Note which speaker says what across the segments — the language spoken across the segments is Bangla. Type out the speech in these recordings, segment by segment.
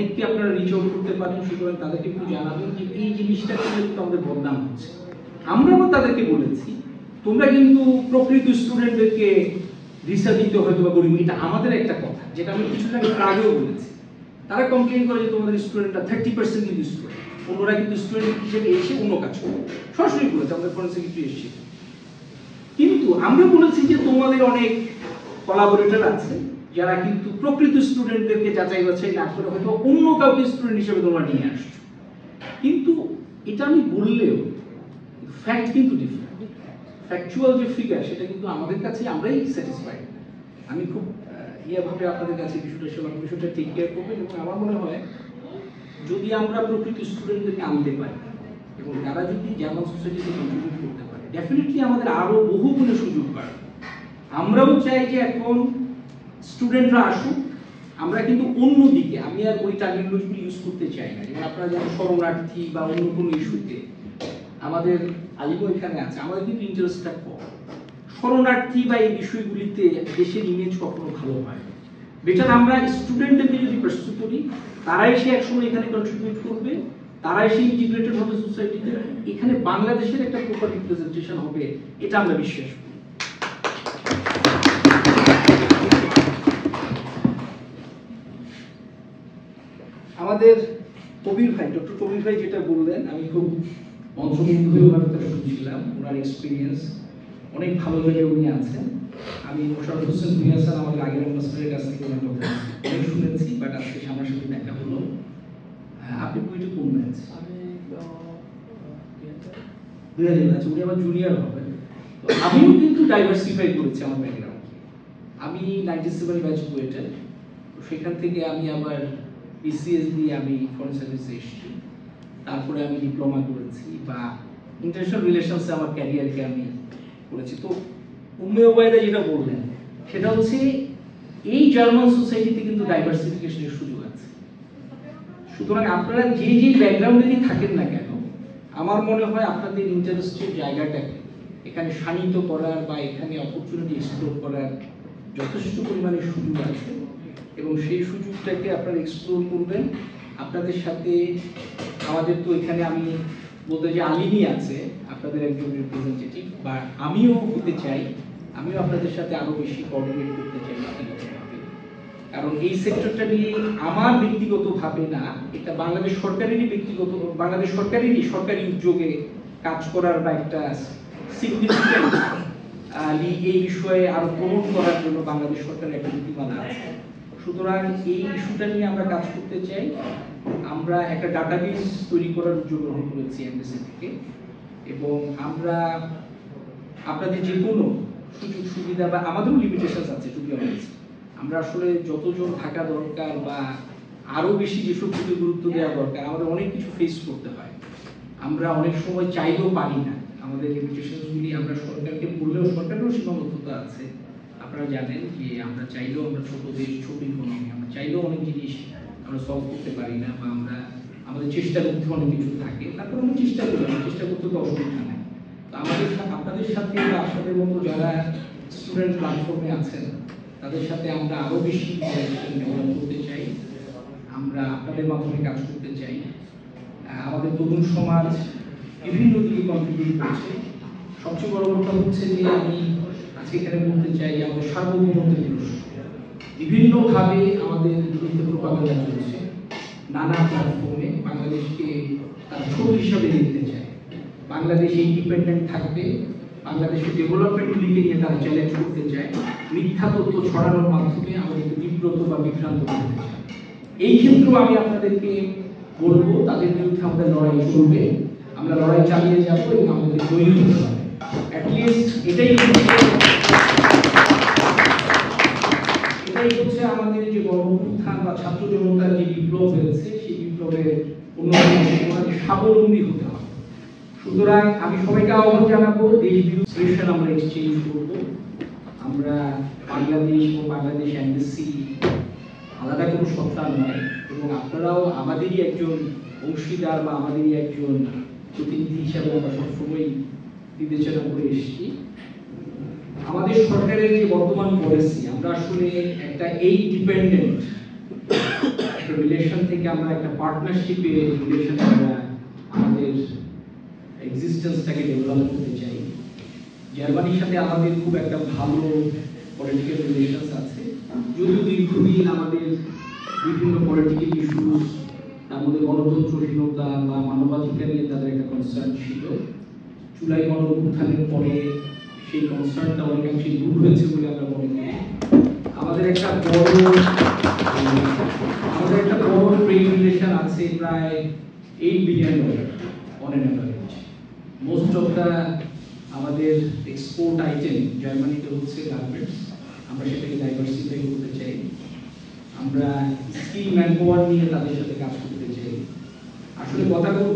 Speaker 1: অনেককে আপনারা রিচ আউট করতে পারেন, সুতরাং তাদেরকে একটু জানাবেন যে এই জিনিসটা কিন্তু আমাদের বদনাম হচ্ছে। আমরাও তাদেরকে বলেছি তোমরা কিন্তু প্রকৃত স্টুডেন্টদেরকে ভিসা দিতে হয়তো বা গরিব, এটা আমাদের একটা কথা যেটা আমি কিছুটা আগেও বলেছি। তারা কমপ্লেন করে যে তোমাদের স্টুডেন্টরা 30% কিন্তু স্টুডেন্ট, অন্যরা কিন্তু স্টুডেন্ট হিসেবে এসে অন্য কাজ করে, সরাসরি বলেছে আমাদের ফরেন সেক্রেটারি এসে। কিন্তু আমরা বলেছি যে তোমাদের অনেক কোলাবোরেটর আছে যারা কিন্তু প্রকৃত স্টুডেন্টদেরকে যাচাই বাছাই না করে হয়তো অন্য কাউকে স্টুডেন্ট হিসেবে তোমরা নিয়ে আসছো। কিন্তু এটা আমি বললেও ফ্যাক্ট কিন্তু ডিফারেন্ট, ফ্যাকচুয়াল যে ফিগার সেটা কিন্তু আমাদের কাছে আমরাই স্যাটিসফাইড। আমি খুব ভাবে আপনাদের কাছে বিষয়টা টেক কেয়ার করবেন, এবং আমার মনে হয় যদি আমরা প্রকৃত স্টুডেন্টদেরকে আনতে পারি এবং তারা যদি জার্মান সোসাইটিতে কন্ট্রিবিউট করতে পারে, ডেফিনেটলি আমাদের আরো বহু গুণে সুযোগ বাড়বে। আমরাও চাই যে এখন স্টুডেন্টরা আসুক, আমরা কিন্তু অন্যদিকে, আমি আর ওই টার্মিনোলজিগুলো ইউজ করতে চাই না, যেমন আপনারা যেমন শরণার্থী বা অন্য কোনো ইস্যুতে আমাদের আলিমও এখানে আছে, আমাদের কিন্তু ইন্টারেস্টটা কম। শরণার্থী বা এই বিষয়গুলিতে দেশের ইমেজ কখনো ভালো হয়। বেটার আমরা স্টুডেন্টদেরকে যদি প্রস্তুত করি, তারাই সে একসময় এখানে কন্ট্রিবিউট করবে, তারাই সে ইন্টিগ্রেটেড হবে সোসাইটিতে, এখানে বাংলাদেশের একটা প্রপার রিপ্রেজেন্টেশন হবে, এটা আমরা বিশ্বাস করি। আমাদের কবির ভাই, ডক্টর কবির ভাই যেটা বললেন, আমি খুব মন্ত্রমুগ্ধ হয়ে ওনার কথা শুনছিলাম, ওনার এক্সপিরিয়েন্স অনেক ভালো জায়গায় উনি আছেন। আমি মোশাররফ হোসেন ভুঁইয়া স্যার আমাদের আগের মাস্টারের কাছ থেকে ওনার কথা অনেক শুনেছি, বাট আজকে সামনাসামনি দেখা হলো। আপনি বইটা কোন ব্যাচ? আচ্ছা, উনি আমার জুনিয়র হবেন। আমিও কিন্তু ডাইভার্সিফাই করেছি আমার ব্যাকগ্রাউন্ড। আমি 97 ব্যাচ বুয়েটের, সেখান থেকে আমি আবার বিসিএস দিয়ে আমি ফরেন সার্ভিসে এসেছি, তারপরে আমি ডিপ্লোমা করেছি বা ইন্টারন্যাশনাল রিলেশনসে আমার ক্যারিয়ারকে আমি করেছি। তো উম্মে ওবায়দা যেটা বললেন সেটা হচ্ছে এই জার্মান সোসাইটিতে কিন্তু ডাইভার্সিফিকেশনের সুযোগ আছে। সুতরাং আপনারা যে যে ব্যাকগ্রাউন্ডেই থাকেন না কেন, আমার মনে হয় আপনাদের ইন্টারেস্টের জায়গাটাকে এখানে শানিত করার বা এখানে অপরচুনিটি এক্সপ্লোর করার যথেষ্ট পরিমাণে সুযোগ আছে, এবং সেই সুযোগটাকে আপনারা এক্সপ্লোর করবেন। আপনাদের সাথে আমাদের তো এখানে আমি বলতে যে আলিমই আছে আপনাদের একজন রিপ্রেজেন্টেটিভ, বা আমিও হতে চাই, আমিও আপনাদের সাথে আরো বেশি কোঅর্ডিনেট করতে চাই ব্যক্তিগতভাবে, কারণ এই সেক্টরটা নিয়ে আমার ব্যক্তিগতভাবে না, এটা বাংলাদেশ সরকারেরই বাংলাদেশ সরকারি উদ্যোগে কাজ করার বা একটা সিগনিফিক্যান্ট এই বিষয়ে আরো প্রমোট করার জন্য বাংলাদেশ সরকারের একটা নীতিমালা আছে। সুতরাং এই ইস্যুটা নিয়ে আমরা কাজ করতে চাই। আমরা একটা ডাটাবেস তৈরি করার উদ্যোগ গ্রহণ করেছি এমবিসি থেকে, এবং আমরা আপনাদের যে কোনো সুযোগ সুবিধা বা আমাদেরও লিমিটেশন আছে, টু বি অনেস্ট, আমরা আসলে যতজন থাকা দরকার বা আরো বেশি যেসব দিকে গুরুত্ব দেওয়া দরকার, আমাদের অনেক কিছু ফেস করতে হয়। আমরা অনেক সময় চাইলেও পারি না, আমাদের লিমিটেশনগুলি আমরা সরকারকে বললেও সরকারেরও সীমাবদ্ধতা আছে। আপনারা জানেন যে আমরা চাইলেও, আমরা ছোট দেশ, ছোট ইকোনমি, আমরা চাইলেও অনেক জিনিস আমরা সলভ করতে পারি না, বা আমরা আমাদের চেষ্টার মধ্যে অনেক কিছু থাকে, তারপর আমরা চেষ্টা করি, চেষ্টা করতে তো অসুবিধা নেই। তো আমাদের আপনাদের সাথে বা আপনাদের মতো যারা স্টুডেন্ট প্ল্যাটফর্মে আছেন তাদের সাথে আমরা আরো বেশি ডেভেলপ করতে চাই, আমরা আপনাদের মাধ্যমে কাজ করতে চাই। আমাদের তরুণ সমাজ বিভিন্ন দিকে কন্ট্রিবিউট করছে। সবচেয়ে বড় কথা হচ্ছে যে আমি আজকে এখানে বলতে চাই, আমাদের সার্বভৌমত্বের প্রশ্ন বিভিন্নভাবে আমাদের বিরুদ্ধে প্রপাগান্ডা চলছে, নানা প্ল্যাটফর্মে বাংলাদেশকে তারা ছোট হিসাবে দেখতে চায়। বাংলাদেশ ইন্ডিপেন্ডেন্ট থাকবে, বাংলাদেশের ডেভেলপমেন্টগুলিকে নিয়ে তারা চ্যালেঞ্জ করতে চায়, মিথ্যা তথ্য ছড়ানোর মাধ্যমে আমাদেরকে বিব্রত বা বিভ্রান্ত করতে চায়। এই ক্ষেত্রেও আমি আপনাদেরকে বলবো, তাদের বিরুদ্ধে আমাদের লড়াই চলবে, আমরা লড়াই চালিয়ে যাবো, এবং আমাদের জয়ী হতে হবে। অ্যাটলিস্ট এটাই হচ্ছে আমাদের যে গণঅভ্যুত্থান বা ছাত্র জনতার যে বিপ্লব হয়েছে, সেই বিপ্লবের উন্নয়ন স্বাবলম্বী হতে হবে। সুতরাং আমি সবাইকে আহ্বান জানাবো, দেশ বিরোধী আমরা এক্সচেঞ্জ করবো। আমরা বাংলাদেশ ও বাংলাদেশ এমবেসি আলাদা কোনো সত্তা নয়, এবং আপনারাও আমাদেরই একজন অংশীদার বা আমাদেরই একজন প্রতিনিধি হিসাবে আমরা সবসময় বিবেচনা করে এসেছি। আমাদের সরকারের যে বর্তমান পলিসি, আমরা আসলে একটা এই ডিপেন্ডেন্ট একটা রিলেশন থেকে আমরা একটা পার্টনারশিপে রিলেশন আমাদের এক্সিস্টেন্সটাকে ডেভেলপ করতে চাই। জার্মানির সাথে আমাদের খুব একটা ভালো পলিটিক্যাল রিলেশনস আছে, যদিও দীর্ঘদিন আমাদের বিভিন্ন পলিটিক্যাল ইস্যুস, তার মধ্যে গণতন্ত্রহীনতা বা মানবাধিকার নিয়ে তাদের একটা কনসার্ন ছিল। জুলাই গণঅভ্যুত্থানের পরে সেই কনসার্নটা অনেকাংশে দূর হয়েছে বলে আমরা মনে করি। আমাদের একটা বড় ট্রেড রিলেশন আছে, প্রায় $8 billion on an average. Most of the আমাদের এক্সপোর্ট আইটেম জার্মানিতে হচ্ছে গার্মেন্টস। আমরা সেটাকে ডাইভার্সিফাই করতে চাই। আমরা স্কিল ম্যানপাওয়ার নিয়ে তাদের সাথে কাজ করতে চাই। আসলে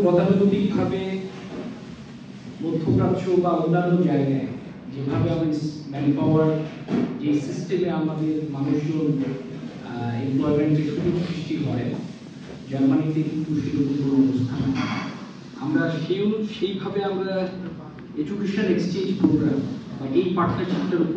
Speaker 1: গতানুগতিকভাবে মধ্যপ্রাচ্য বা অন্যান্য জায়গায় যেভাবে আমাদের ম্যানপাওয়ার, যে সিস্টেমে আমাদের মানুষজন এমপ্লয়মেন্টের সুযোগ সৃষ্টি হয়, জার্মানিতে কিন্তু সেরকম কোনো অবস্থান। আমরা সেইভাবে আমরা এডুকেশন এক্সচেঞ্জ প্রোগ্রাম বা এই পার্টনারশিপটার উপর